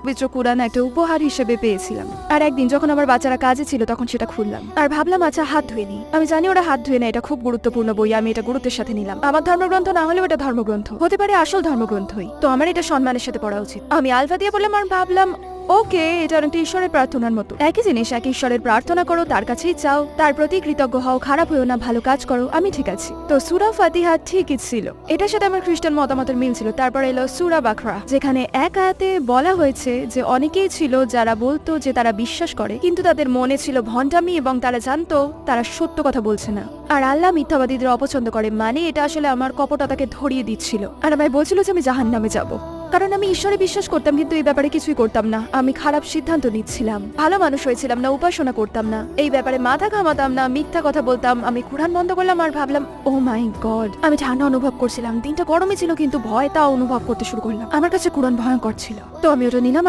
পবিত্র কুরআন একটা উপহার হিসেবে পেয়েছিলাম। আর একদিন যখন আমার বাচ্চারা কাজে ছিল তখন সেটা খুললাম আর ভাবলাম আচ্ছা হাত ধুয়ে নি। আমি জানি ওরা হাত ধুয়ে না, এটা খুব গুরুত্বপূর্ণ বই, আমি এটা গুরুত্বের সাথে নিলাম। আমার ধর্মগ্রন্থ না হলেও এটা ধর্মগ্রন্থ হতে পারে, আসল ধর্মগ্রন্থই, তো আমার এটা সম্মানের সাথে পড়া উচিত। আমি আলফা দিয়ে বললাম আর ভাবলাম ওকে, এটা অনেকটা ঈশ্বরের প্রার্থনার মতো। একই জিনিস, এক ঈশ্বরের প্রার্থনা করো, তার কাছেই চাও, তার প্রতি কৃতজ্ঞ হও, খারাপ হয়েও না, ভালো কাজ করো, আমি ঠিক আছি। তো সূরা ফাতিহা ঠিকই ছিল, এটার সাথে আমার খ্রিস্টান মতামতের মিল ছিল। তারপর এলো সূরা বাকরা, যেখানে এক আয়াতে বলা হয়েছে যে অনেকেই ছিল যারা বলতো যে তারা বিশ্বাস করে, কিন্তু তাদের মনে ছিল ভণ্ডামি এবং তারা জানতো তারা সত্য কথা বলছে না। আর আল্লাহ মিথ্যাবাদীদের অপছন্দ করে, মানে এটা আসলে আমার কপটতাকে ধরিয়ে দিচ্ছিল। আর আমায় বলছিল যে আমি জাহান্নামে যাব, কারণ আমি ঈশ্বরে বিশ্বাস করতাম কিন্তু এই ব্যাপারে কিছুই করতাম না। আমি খারাপ সিদ্ধান্ত নিচ্ছিলাম, ভালো মানুষ হয়েছিলাম না, উপাসনা করতাম না, এই ব্যাপারে মাথা ঘামাতাম না, মিথ্যা কথা বলতাম। আমি কুরআন বন্ধ করলাম আর ভাবলাম ও মাই গড, আমি ঠান্ডা অনুভব করছিলাম, দিনটা গরমে ছিল কিন্তু ভয় তাও অনুভব করতে শুরু করলাম। আমার কাছে কুরআন ভয়ঙ্কর ছিল, তো আমি ওটা নিলাম।